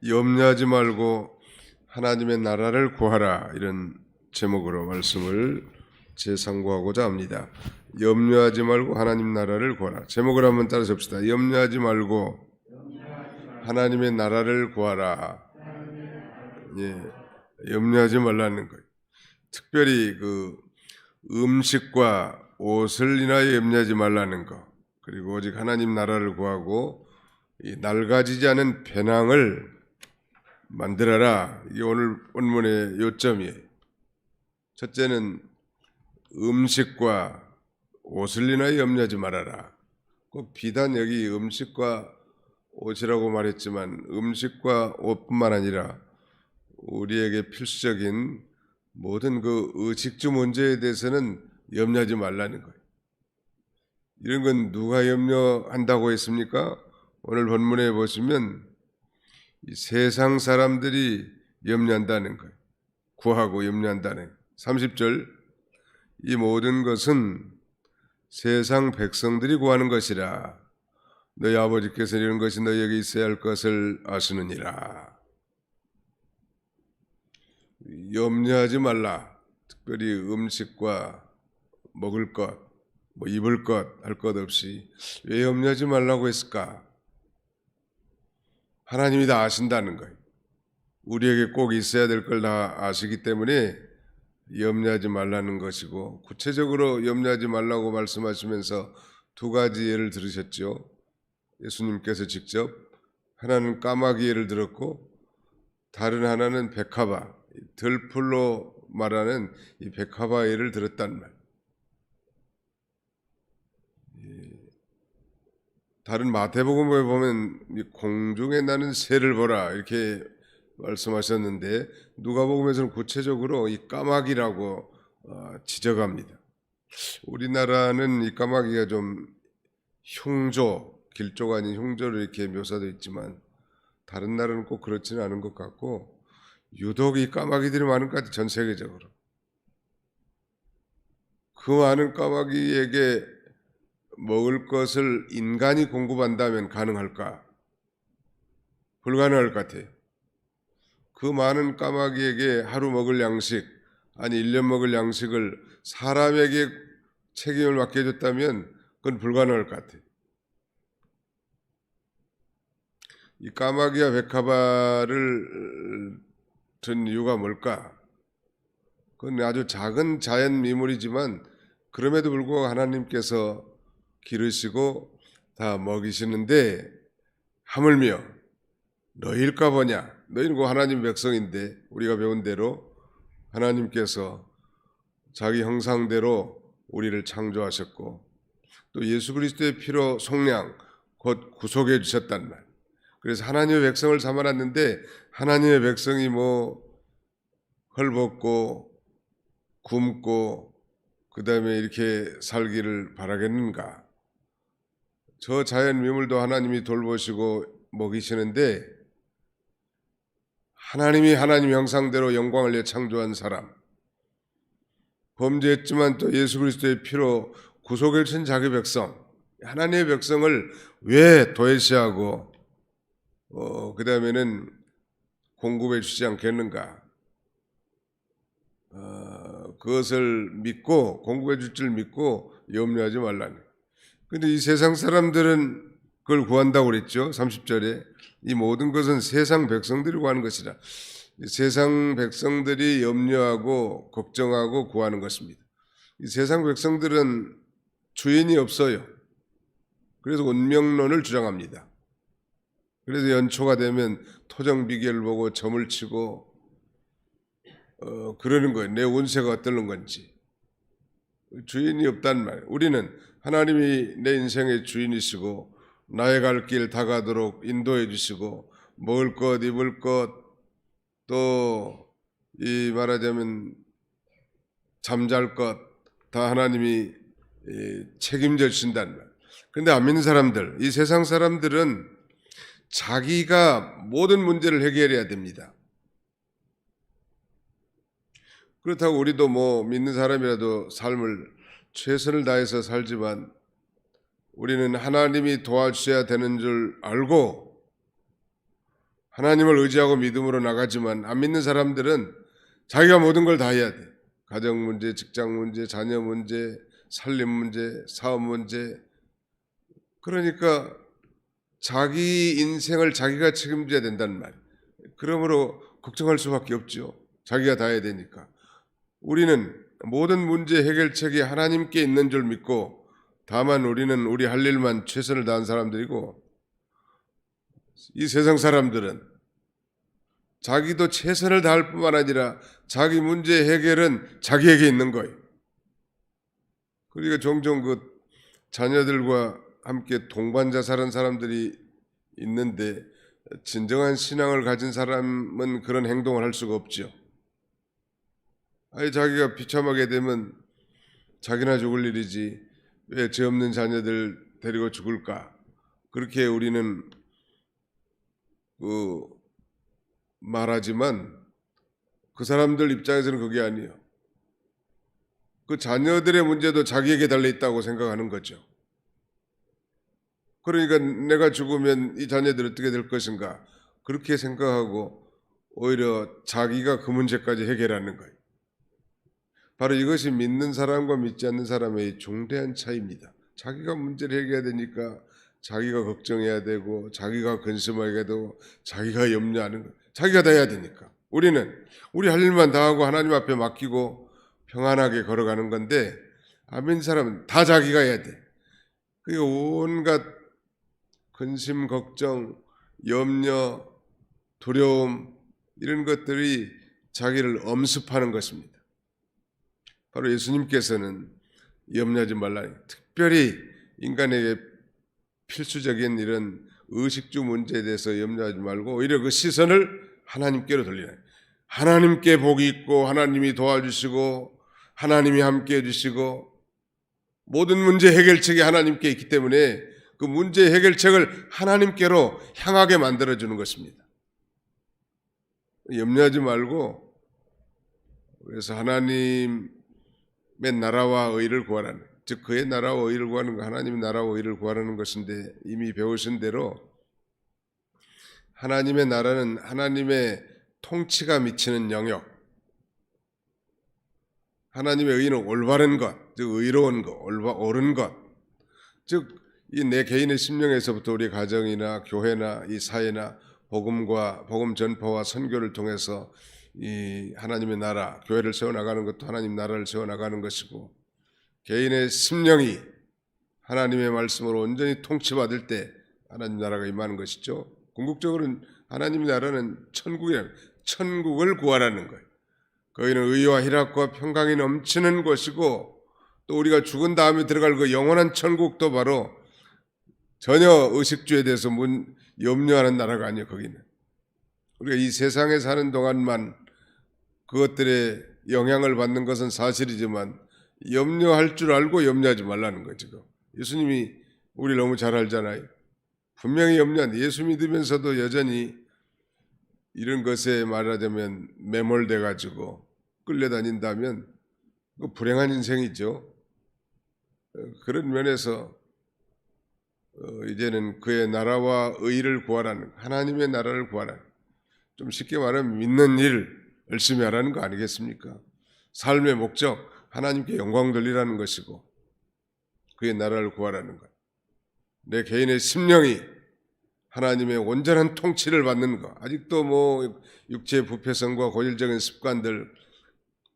염려하지 말고 하나님의 나라를 구하라, 이런 제목으로 말씀을 재상고하고자 합니다. 염려하지 말고 하나님 나라를 구하라. 제목을 한번 따라서 봅시다. 염려하지 말고 하나님의 나라를 구하라. 예, 염려하지 말라는 거예요. 특별히 그 음식과 옷을 인하여 염려하지 말라는 거, 그리고 오직 하나님 나라를 구하고 이 낡아지지 않은 배낭을 만들어라. 이게 오늘 본문의 요점이에요. 첫째는 음식과 옷을 인하여 염려하지 말아라. 꼭 비단 여기 음식과 옷이라고 말했지만 음식과 옷뿐만 아니라 우리에게 필수적인 모든 그 의식주 문제에 대해서는 염려하지 말라는 거예요. 이런 건 누가 염려한다고 했습니까? 오늘 본문에 보시면 이 세상 사람들이 염려한다는 거예요. 구하고 염려한다는 거예요. 30절, 이 모든 것은 세상 백성들이 구하는 것이라. 너희 아버지께서 이런 것이 너희에게 있어야 할 것을 아시느니라. 염려하지 말라. 특별히 음식과 먹을 것, 입을 것, 할 것 없이 왜 염려하지 말라고 했을까? 하나님이 다 아신다는 거예요. 우리에게 꼭 있어야 될 걸 다 아시기 때문에 염려하지 말라는 것이고, 구체적으로 염려하지 말라고 말씀하시면서 두 가지 예를 들으셨죠. 예수님께서 직접, 하나는 까마귀 예를 들었고 다른 하나는 백합화, 들풀로 말하는 이 백합화 예를 들었단 말. 다른 마태복음에 보면 공중에 나는 새를 보라, 이렇게 말씀하셨는데 누가복음에서는 구체적으로 이 까마귀라고 지적합니다. 우리나라는 이 까마귀가 좀 흉조, 길조가 아닌 흉조로 이렇게 묘사되어 있지만 다른 나라는 꼭 그렇지는 않은 것 같고, 유독 이 까마귀들이 많은 것 같아요. 전 세계적으로. 그 많은 까마귀에게 먹을 것을 인간이 공급한다면 가능할까? 불가능할 것 같아요. 그 많은 까마귀에게 하루 먹을 양식, 아니 1년 먹을 양식을 사람에게 책임을 맡겨줬다면 그건 불가능할 것 같아요. 이 까마귀와 백합화를 든 이유가 뭘까? 그건 아주 작은 자연 미물이지만 그럼에도 불구하고 하나님께서 기르시고 다 먹이시는데, 하물며 너희일까 보냐? 너희는 그 하나님 백성인데, 우리가 배운 대로 하나님께서 자기 형상대로 우리를 창조하셨고 또 예수 그리스도의 피로 속량 곧 구속해 주셨단 말. 그래서 하나님의 백성을 삼아놨는데 하나님의 백성이 헐벗고 굶고 그 다음에 이렇게 살기를 바라겠는가? 저 자연 미물도 하나님이 돌보시고 먹이시는데, 하나님이 하나님 형상대로 영광을 내 창조한 사람, 범죄했지만 또 예수 그리스도의 피로 구속해 주신 자기 백성, 하나님의 백성을 왜 도외시하고 그 다음에는 공급해 주지 않겠는가? 그것을 믿고 공급해 줄 줄 믿고 염려하지 말라는. 그런데 이 세상 사람들은 그걸 구한다고 그랬죠. 30절에 이 모든 것은 세상 백성들이 구하는 것이라. 세상 백성들이 염려하고 걱정하고 구하는 것입니다. 이 세상 백성들은 주인이 없어요. 그래서 운명론을 주장합니다. 그래서 연초가 되면 토정비결을 보고 점을 치고 그러는 거예요. 내 운세가 어떨는 건지. 주인이 없단 말이에요. 우리는 하나님이 내 인생의 주인이시고 나의 갈 길 다가도록 인도해 주시고 먹을 것, 입을 것, 또 이 말하자면 잠잘 것 다 하나님이 책임져 주신단 말이에요. 그런데 안 믿는 사람들, 이 세상 사람들은 자기가 모든 문제를 해결해야 됩니다. 그렇다고 우리도 믿는 사람이라도 삶을 최선을 다해서 살지만 우리는 하나님이 도와주셔야 되는 줄 알고 하나님을 의지하고 믿음으로 나가지만 안 믿는 사람들은 자기가 모든 걸 다 해야 돼. 가정 문제, 직장 문제, 자녀 문제, 살림 문제, 사업 문제. 그러니까 자기 인생을 자기가 책임져야 된다는 말. 그러므로 걱정할 수밖에 없죠. 자기가 다 해야 되니까. 우리는 모든 문제 해결책이 하나님께 있는 줄 믿고 다만 우리는 우리 할 일만 최선을 다한 사람들이고 이 세상 사람들은 자기도 최선을 다할 뿐만 아니라 자기 문제 해결은 자기에게 있는 거예요. 그러니까 종종 그 자녀들과 함께 동반자살한 사람들이 있는데 진정한 신앙을 가진 사람은 그런 행동을 할 수가 없죠. 아예 자기가 비참하게 되면 자기나 죽을 일이지 왜 죄 없는 자녀들 데리고 죽을까? 그렇게 우리는 말하지만 그 사람들 입장에서는 그게 아니에요. 그 자녀들의 문제도 자기에게 달려 있다고 생각하는 거죠. 그러니까 내가 죽으면 이 자녀들 어떻게 될 것인가 그렇게 생각하고 오히려 자기가 그 문제까지 해결하는 거예요. 바로 이것이 믿는 사람과 믿지 않는 사람의 중대한 차이입니다. 자기가 문제를 해결해야 되니까 자기가 걱정해야 되고 자기가 근심하게 되고 자기가 염려하는 거예요. 자기가 다 해야 되니까. 우리는 우리 할 일만 다 하고 하나님 앞에 맡기고 평안하게 걸어가는 건데 안 믿는 사람은 다 자기가 해야 돼. 그러니까 온갖 근심, 걱정, 염려, 두려움 이런 것들이 자기를 엄습하는 것입니다. 바로 예수님께서는 염려하지 말라. 특별히 인간에게 필수적인 이런 의식주 문제에 대해서 염려하지 말고 오히려 그 시선을 하나님께로 돌리라. 하나님께 복이 있고 하나님이 도와주시고 하나님이 함께 해주시고 모든 문제 해결책이 하나님께 있기 때문에 그 문제 해결책을 하나님께로 향하게 만들어주는 것입니다. 염려하지 말고 그래서 하나님의 나라와 의를 구하라는, 즉 그의 나라와 의를 구하는 거, 하나님의 나라와 의를 구하라는 것인데 이미 배우신 대로 하나님의 나라는 하나님의 통치가 미치는 영역, 하나님의 의는 올바른 것, 즉 의로운 것, 옳은 것, 즉 이 내 개인의 심령에서부터 우리 가정이나 교회나 이 사회나 복음 전파와 선교를 통해서 이 하나님의 나라, 교회를 세워나가는 것도 하나님 나라를 세워나가는 것이고 개인의 심령이 하나님의 말씀으로 온전히 통치받을 때 하나님 나라가 임하는 것이죠. 궁극적으로는 하나님의 나라는 천국을 구하라는 거예요. 거기는 의와 희락과 평강이 넘치는 곳이고 또 우리가 죽은 다음에 들어갈 그 영원한 천국도 바로 전혀 의식주에 대해서 염려하는 나라가 아니에요. 거기는 우리가 이 세상에 사는 동안만 그것들의 영향을 받는 것은 사실이지만 염려할 줄 알고 염려하지 말라는 거죠. 예수님이 우리 너무 잘 알잖아요. 분명히 염려한 예수 믿으면서도 여전히 이런 것에 말하자면 매몰돼 가지고 끌려다닌다면 그 불행한 인생이죠. 그런 면에서 이제는 그의 나라와 의를 구하라는, 하나님의 나라를 구하라는, 좀 쉽게 말하면 믿는 일 열심히 하라는 거 아니겠습니까? 삶의 목적 하나님께 영광 돌리라는 것이고 그의 나라를 구하라는 것, 내 개인의 심령이 하나님의 온전한 통치를 받는 것, 아직도 뭐 육체의 부패성과 고질적인 습관들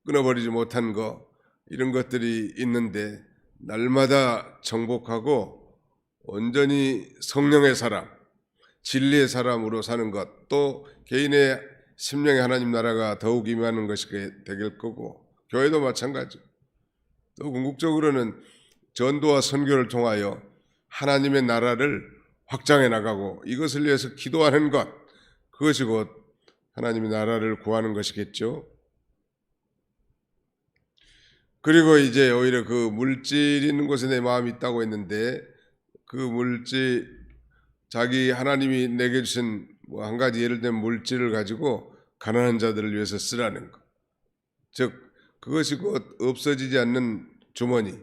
끊어버리지 못한 것, 이런 것들이 있는데 날마다 정복하고 온전히 성령의 사람, 진리의 사람으로 사는 것, 또 개인의 심령의 하나님 나라가 더욱 임하는 것이 되길 거고 교회도 마찬가지. 또 궁극적으로는 전도와 선교를 통하여 하나님의 나라를 확장해 나가고 이것을 위해서 기도하는 것, 그것이 곧 하나님의 나라를 구하는 것이겠죠. 그리고 이제 오히려 그 물질 있는 곳에 내 마음이 있다고 했는데 그 물질, 자기 하나님이 내게 주신 뭐 한 가지 예를 들면 물질을 가지고 가난한 자들을 위해서 쓰라는 것. 즉 그것이 곧 없어지지 않는 주머니,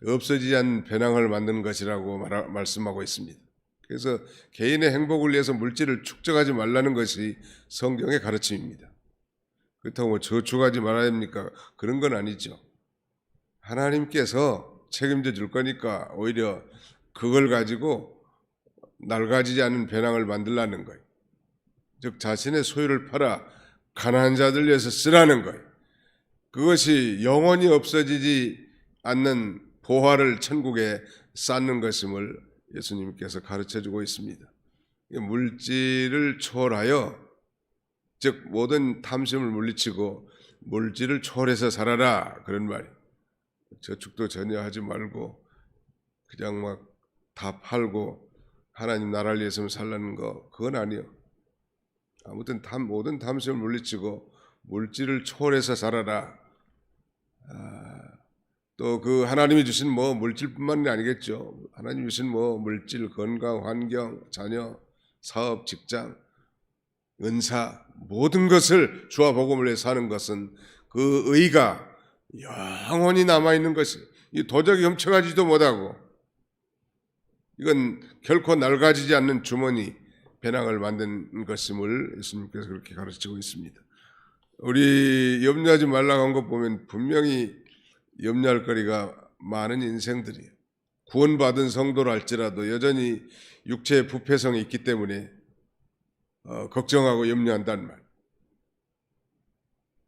없어지지 않는 배낭을 만드는 것이라고 말씀하고 있습니다. 그래서 개인의 행복을 위해서 물질을 축적하지 말라는 것이 성경의 가르침입니다. 그렇다고 뭐 저축하지 말아야 됩니까? 그런 건 아니죠. 하나님께서 책임져 줄 거니까 오히려 그걸 가지고 낡아지지 않은 배낭을 만들라는 거예요. 즉 자신의 소유를 팔아 가난한 자들 위해서 쓰라는 거예요. 그것이 영원히 없어지지 않는 보화를 천국에 쌓는 것임을 예수님께서 가르쳐주고 있습니다. 물질을 초월하여, 즉 모든 탐심을 물리치고 물질을 초월해서 살아라, 그런 말이에요. 저축도 전혀 하지 말고 그냥 막 다 팔고 하나님 나라를 위해서 살라는 거, 그건 아니에요. 아무튼 모든 탐심을 물리치고 물질을 초월해서 살아라. 또 그 하나님이 주신 뭐 물질뿐만이 아니겠죠. 하나님이 주신 뭐 물질, 건강, 환경, 자녀, 사업, 직장, 은사, 모든 것을 주와 복음을 위해 사는 것은 그 의가 영원히 남아있는 것이, 이 도적이 훔쳐가지도 못하고, 이건 결코 낡아지지 않는 주머니, 배낭을 만든 것임을 예수님께서 그렇게 가르치고 있습니다. 우리 염려하지 말라고 한 것 보면 분명히 염려할 거리가 많은 인생들이에요. 구원받은 성도라 할지라도 여전히 육체의 부패성이 있기 때문에 걱정하고 염려한다는 말.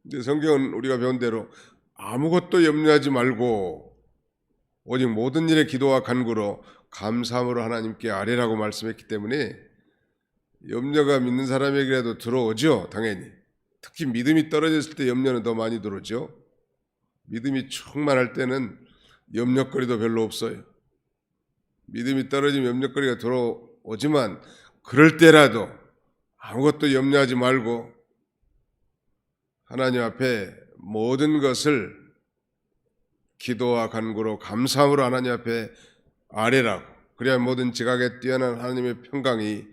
근데 성경은 우리가 배운 대로 아무것도 염려하지 말고 오직 모든 일에 기도와 간구로 감사함으로 하나님께 아뢰라고 말씀했기 때문에 염려가 믿는 사람에게라도 들어오죠. 당연히. 특히 믿음이 떨어졌을 때 염려는 더 많이 들어오죠. 믿음이 충만할 때는 염려거리도 별로 없어요. 믿음이 떨어지면 염려거리가 들어오지만 그럴 때라도 아무것도 염려하지 말고 하나님 앞에 모든 것을 기도와 간구로 감사함으로 하나님 앞에 아뢰라고. 그래야 모든 지각에 뛰어난 하나님의 평강이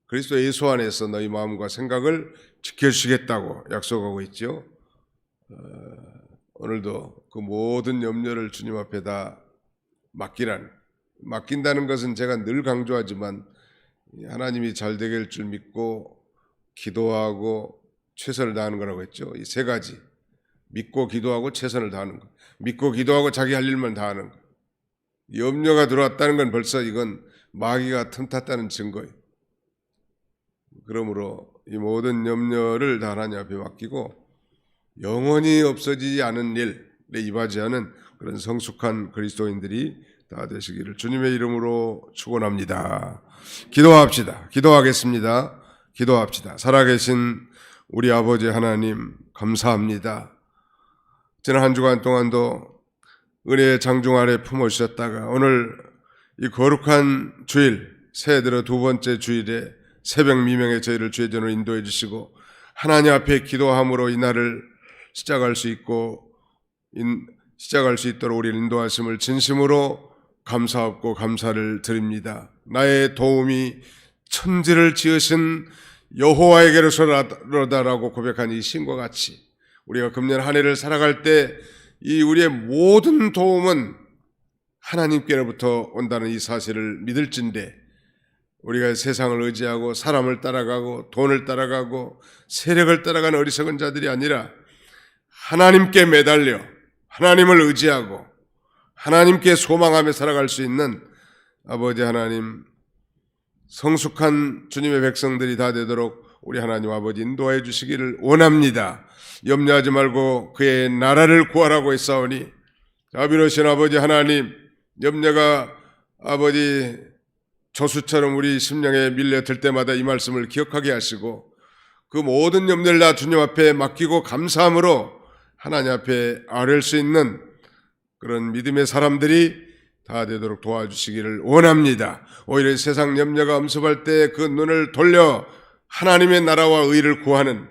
그리스도 예수 안에서 너희 마음과 생각을 지켜주시겠다고 약속하고 있죠. 오늘도 그 모든 염려를 주님 앞에 다 맡긴다는 것은 제가 늘 강조하지만 하나님이 잘 되게 할 줄 믿고 기도하고 최선을 다하는 거라고 했죠. 이 세 가지. 믿고 기도하고 최선을 다하는 것. 믿고 기도하고 자기 할 일만 다하는 것. 염려가 들어왔다는 건 벌써 이건 마귀가 틈탔다는 증거예요. 그러므로 이 모든 염려를 다 하나님 앞에 맡기고 영원히 없어지지 않은 일에 이바지하는 그런 성숙한 그리스도인들이 다 되시기를 주님의 이름으로 축원합니다. 기도합시다. 기도하겠습니다. 기도합시다. 살아계신 우리 아버지 하나님 감사합니다. 지난 한 주간 동안도 은혜의 장중 아래 품어주셨다가 오늘 이 거룩한 주일, 새해 들어 두 번째 주일에 새벽 미명에 저희를 주의 전으로 인도해 주시고 하나님 앞에 기도함으로 이 날을 시작할 수 있도록 우리를 인도하심을 진심으로 감사하고 감사를 드립니다. 나의 도움이 천지를 지으신 여호와에게로서라다라고 고백한 이 신과 같이 우리가 금년 한 해를 살아갈 때 이 우리의 모든 도움은 하나님께로부터 온다는 이 사실을 믿을진데 우리가 세상을 의지하고 사람을 따라가고 돈을 따라가고 세력을 따라가는 어리석은 자들이 아니라 하나님께 매달려 하나님을 의지하고 하나님께 소망하며 살아갈 수 있는 아버지 하나님 성숙한 주님의 백성들이 다 되도록 우리 하나님 아버지 인도해 주시기를 원합니다. 염려하지 말고 그의 나라를 구하라고 했사오니 자비로우신 아버지 하나님 염려가 아버지 조수처럼 우리 심령에 밀려들 때마다 이 말씀을 기억하게 하시고 그 모든 염려를 다 주님 앞에 맡기고 감사함으로 하나님 앞에 아뢰을 수 있는 그런 믿음의 사람들이 다 되도록 도와주시기를 원합니다. 오히려 세상 염려가 엄습할 때 그 눈을 돌려 하나님의 나라와 의를 구하는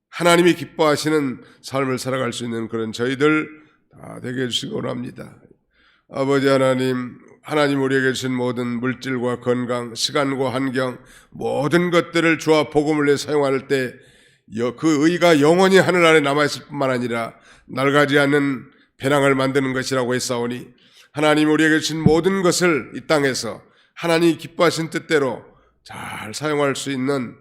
하나님이 기뻐하시는 삶을 살아갈 수 있는 그런 저희들 다 되게 해주시기 원합니다. 아버지 하나님, 하나님 우리에게 주신 모든 물질과 건강, 시간과 환경 모든 것들을 주와 복음을 위해 사용할 때 그 의가 영원히 하늘 아래 남아있을 뿐만 아니라 낡아지 않는 배낭을 만드는 것이라고 했사오니 하나님 우리에게 주신 모든 것을 이 땅에서 하나님이 기뻐하신 뜻대로 잘 사용할 수 있는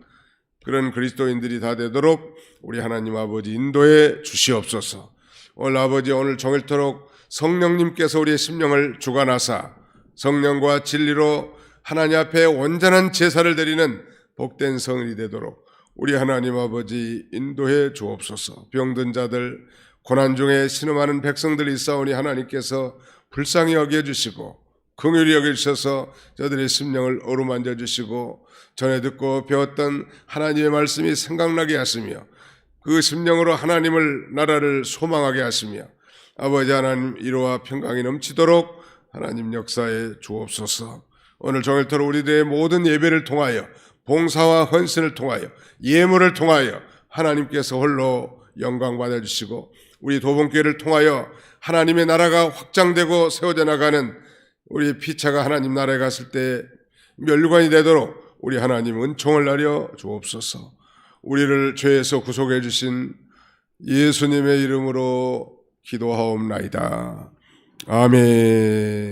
그런 그리스도인들이 다 되도록 우리 하나님 아버지 인도해 주시옵소서. 오늘 아버지 오늘 종일토록 성령님께서 우리의 심령을 주관하사 성령과 진리로 하나님 앞에 온전한 제사를 드리는 복된 성일이 되도록 우리 하나님 아버지 인도해 주옵소서. 병든 자들 고난 중에 신음하는 백성들이 있사오니 하나님께서 불쌍히 여겨주시고 긍휼히 여겨주셔서 저들의 심령을 어루만져 주시고 전에 듣고 배웠던 하나님의 말씀이 생각나게 하시며 그 심령으로 하나님을 나라를 소망하게 하시며 아버지 하나님 위로와 평강이 넘치도록 하나님 역사에 주옵소서. 오늘 종일토록 우리들의 모든 예배를 통하여 봉사와 헌신을 통하여 예물을 통하여 하나님께서 홀로 영광 받아주시고 우리 도봉교회를 통하여 하나님의 나라가 확장되고 세워져 나가는 우리 피차가 하나님 나라에 갔을 때 멸류관이 되도록 우리 하나님 은총을 나려 주옵소서. 우리를 죄에서 구속해 주신 예수님의 이름으로 기도하옵나이다. 아멘.